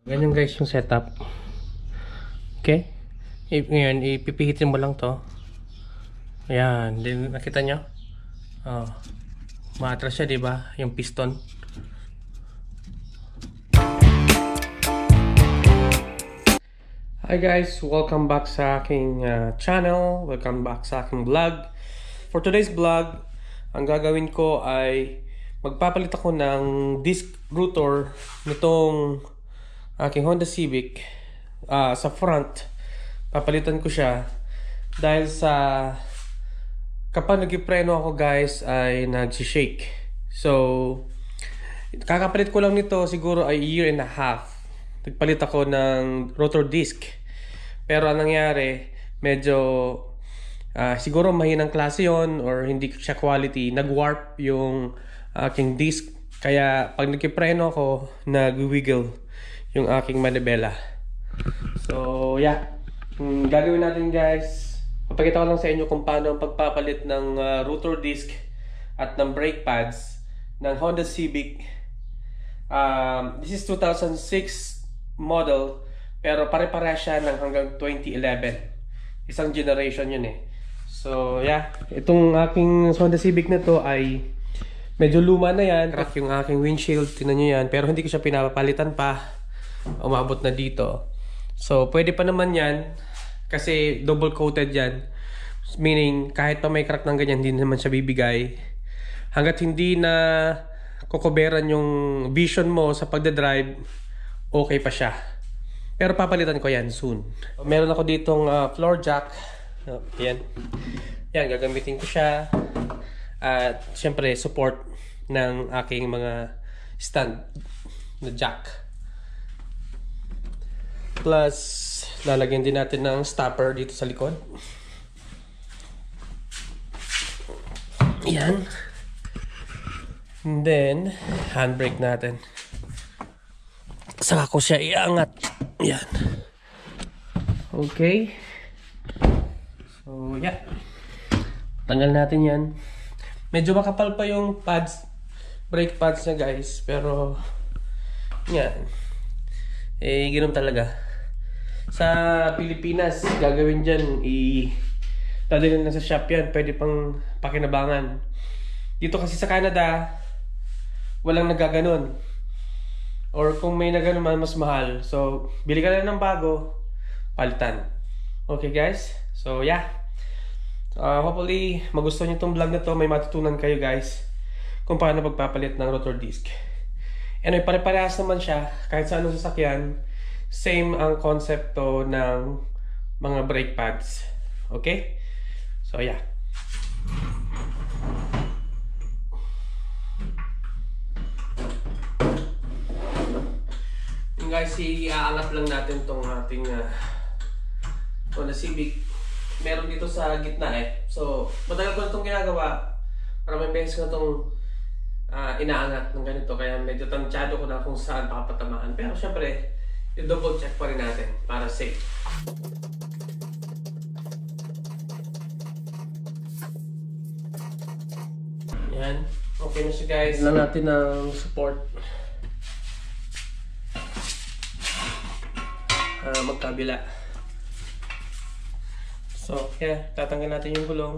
Ganyan guys yung setup. Okay? Ngayon, ipipihitin mo lang to. Ayan. Then, nakita nyo? Oh. Maatras siya, diba? Yung piston. Hi guys! Welcome back sa aking channel. Welcome back sa aking vlog. For today's vlog, ang gagawin ko ay magpapalit ako ng disc rotor nitong aking Honda Civic sa front. Papalitan ko siya dahil sa kapag nag-preno ako guys ay nag-shake. So kakapalit ko lang nito siguro ay year and a half. Nagpalit ako ng rotor disc, pero ang nangyari medyo siguro mahinang klase yon or hindi siya quality. Nag-warp yung aking disc, kaya pag nagkipreno ako nag-wiggle yung aking manibela. So yeah, gagawin natin guys, papakita ko lang sa inyo kung paano ang pagpapalit ng rotor disc at ng brake pads ng Honda Civic. This is 2006 model, pero pare-pare siya ng hanggang 2011. Isang generation yun eh. So yeah, itong aking Honda Civic na to ay medyo luma na yan. Crack yung aking windshield, tinan nyo yan, pero hindi ko siya pinapalitan pa. Umabot na dito. So pwede pa naman yan kasi double coated yan, meaning kahit pa may crack ng ganyan hindi naman siya bibigay hanggat hindi na kukoberan yung vision mo sa pagdadrive. Okay pa siya, pero papalitan ko yan soon. Meron ako ditong floor jack. Yan, gagamitin ko siya at syempre support ng aking mga stand na jack. Plus, lalagyan din natin ng stopper dito sa likod. Yan. And then, handbrake natin. Saka ko siya iangat. Yan. Okay. So, yeah. Tanggal natin yan. Medyo makapal pa yung pads, brake pads niya guys. Pero, yan. Eh, ganoon talaga. Sa Pilipinas, gagawin dyan, dadalhin na sa shop yan, pwede pang pakinabangan. Dito kasi sa Canada, walang nagaganon. Or kung may naganon man, mas mahal. So, bili ka lang ng bago, palitan. Okay guys? So, yeah. Hopefully, magustuhan nyo itong vlog na to. May matutunan kayo guys kung paano magpapalit ng rotor disc. And may pare-parehas naman siya, kahit sa anong sasakyan. Same ang konsepto ng mga brake pads. Okay? So yeah. Yung guys, iaangat lang natin tong ating Honda Civic. Meron dito sa gitna eh. So, matagal ko na itong ginagawa. Maraming beses ko na itong inaangat ng ganito. Kaya medyo tansyado ko na kung saan papatamaan. Pero syempre, i-double check pa rin natin para safe. Yan. Okay na siya guys. Lang natin ng support. Magkabila. So, yeah. Tatanggal natin yung gulong.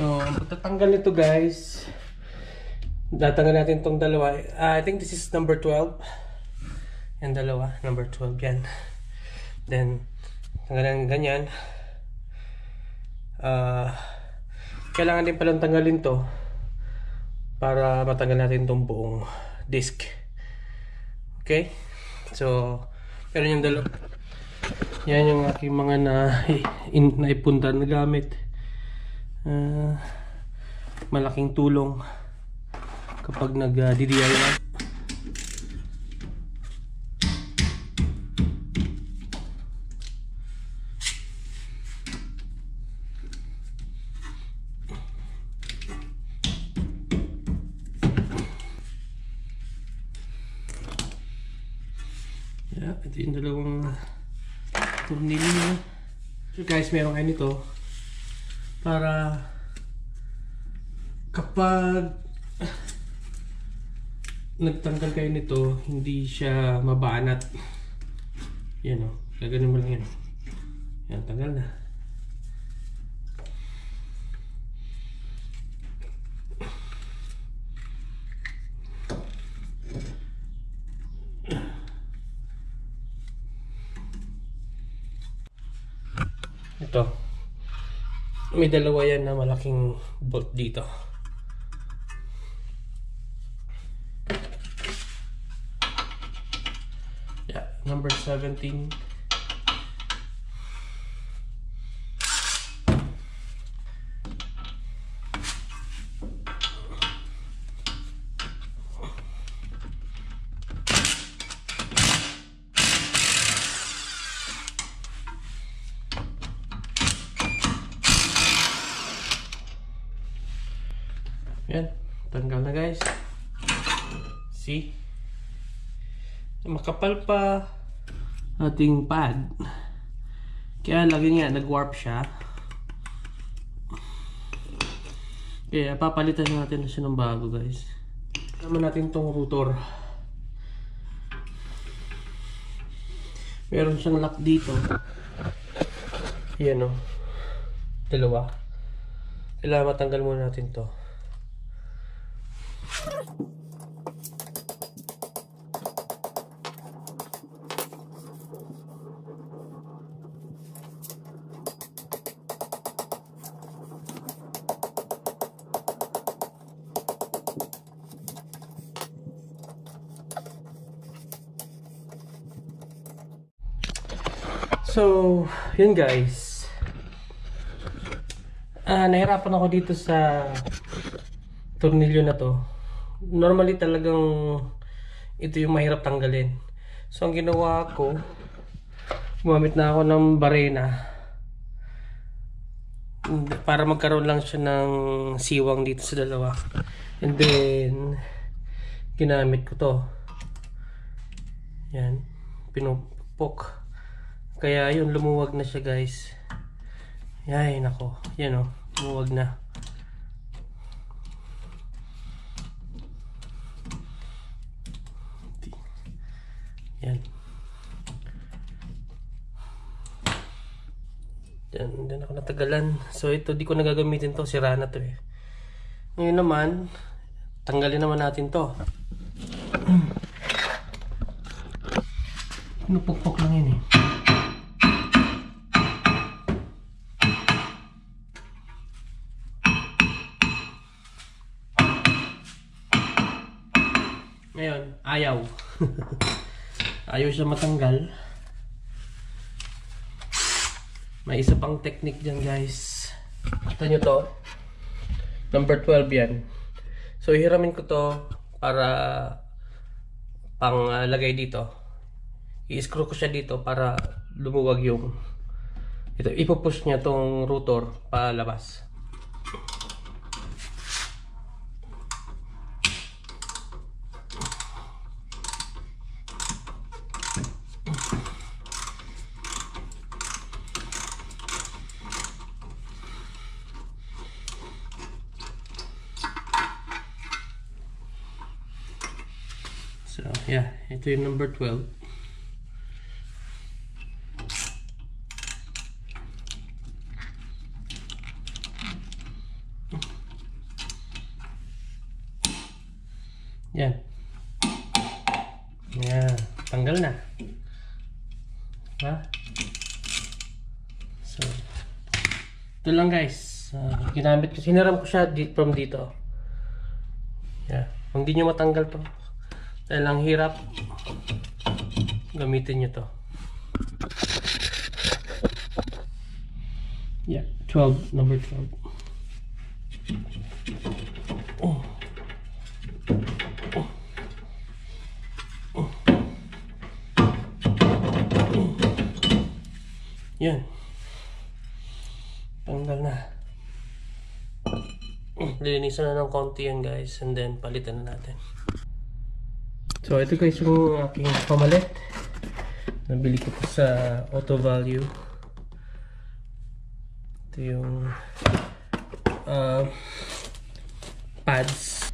So, ang pagtatanggal nito guys, tatanggal natin itong dalawa. I think this is number 12. Yan dalawa, number 12 yan. Then, tanggalan ganyan. Kailangan din palang tanggalin to para matanggal natin itong buong disc. Okay? So, pero yung dalawa, yan yung aking mga naipundan na gamit. Malaking tulong kapag nag-DIY. Yeah, ito yung dalawang tornilyo. So guys, meron kayo nito para kapag nagtanggal kayo nito, hindi siya mabanat. Yan o, gaganin mo lang yan. Yan, tanggal na. Ito, may dalawa yan na malaking bolt dito. Yeah, number 17. Yan, tanggal na guys. See? Makapal pa ating pad. Kaya lagi nga nag-warp siya. Kaya papalitan natin na siya ng bago guys. Naman natin tong rotor. Meron siyang lock dito. Yan o. Dalawa. Kailangan matanggal muna natin to. So, yun guys. Nahirapan ako dito sa tornilyo na to. Normally talagang ito yung mahirap tanggalin. So, ang ginawa ko, gumamit na ako ng barena para magkaroon lang siya ng siwang dito sa dalawa. And then, ginamit ko to. Yan. Pinupok. Kaya yun, lumuwag na siya guys. Ay, nako. Yan o, lumuwag na. Yan. Yan ako natagalan. So ito, di ko nagagamitin to. Sira na to eh. Ngayon naman, tanggalin naman natin to. Pinupukpok lang yun eh. Ngayon, ayaw. Ayaw siya matanggal. May isa pang technique dyan guys. Kita nyo to. Number 12 yan. So hiramin ko to para pang lagay dito. I-screw ko siya dito para lumuwag yung ito. Ipupush niya tong rotor palabas. So, yeah, ito yung number 12. Yan. Yan, tanggal na. Ha? So, ito lang guys. Ginamit ko, siniram ko siya from dito. Yeah. Kung di nyo matanggal to, dahil ang hirap, gamitin nyo to. Yeah, 12, number 12. Oh. Yan. Tanggal na. Lilinisan na ng konti yan guys, and then palitan na natin. So ito guys yung aking pamalit. Nabili ko po sa Auto Value. Ito yung pads.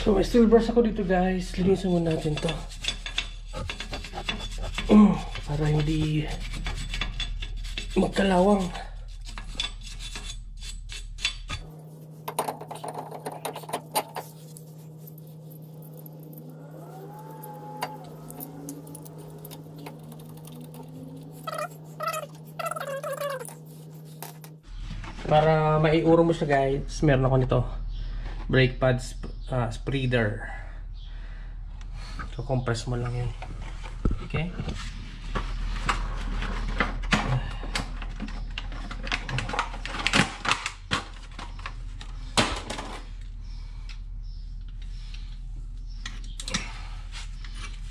So may steel brush ako dito guys. Linisin muna natin to. Para hindi magkalawang. Para maiuro mo siya guys, meron ako nito. Brake pads spreader. So compress mo lang yun. Okay?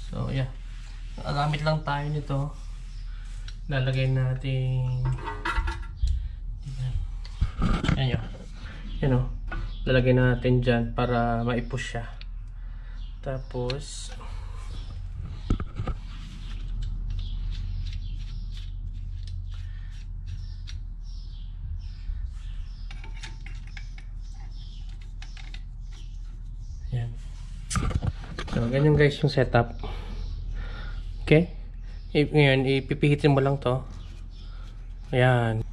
So yeah. Gagamit lang tayo nito. Lalagay natin yan yun o, lalagay natin dyan para maipush siya. Tapos yan. So ganyan guys yung setup. Okay, ngayon ipipihitin mo lang to. Ayan.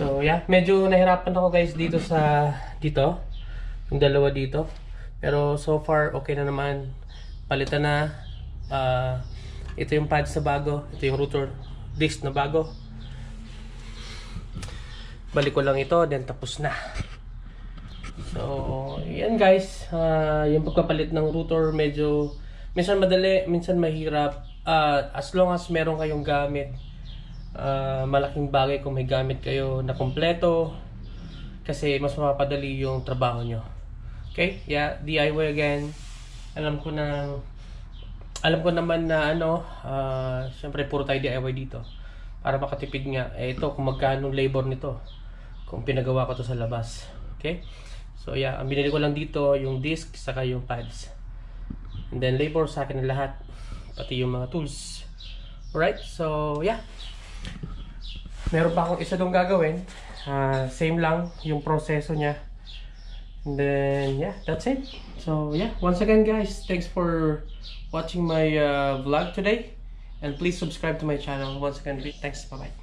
So yeah, medyo nahirapan ako guys dito dito. Yung dalawa dito. Pero so far okay na naman. Palitan na. Ito yung pads na bago. Ito yung rotor disc na bago. Balik ko lang ito, then tapos na. So yan guys, yung pagpapalit ng rotor medyo minsan madali, minsan mahirap. As long as meron kayong gamit, malaking bagay kung may gamit kayo na kompleto kasi mas mapapadali yung trabaho nyo. Okay? Yeah, DIY again. Alam ko naman na syempre puro tayo DIY dito para makatipid nga. Ito kung magkano labor nito kung pinagawa ko to sa labas. Okay? So yeah, ang binili ko lang dito yung disc saka yung pads. And then labor sa akin na lahat, pati yung mga tools. Alright? So yeah. Meron pa akong isa dong gagawin. Same lang yung proseso niya. And then yeah, that's it. So yeah, once again guys, thanks for watching my vlog today. And please subscribe to my channel. Once again, thanks. Bye-bye.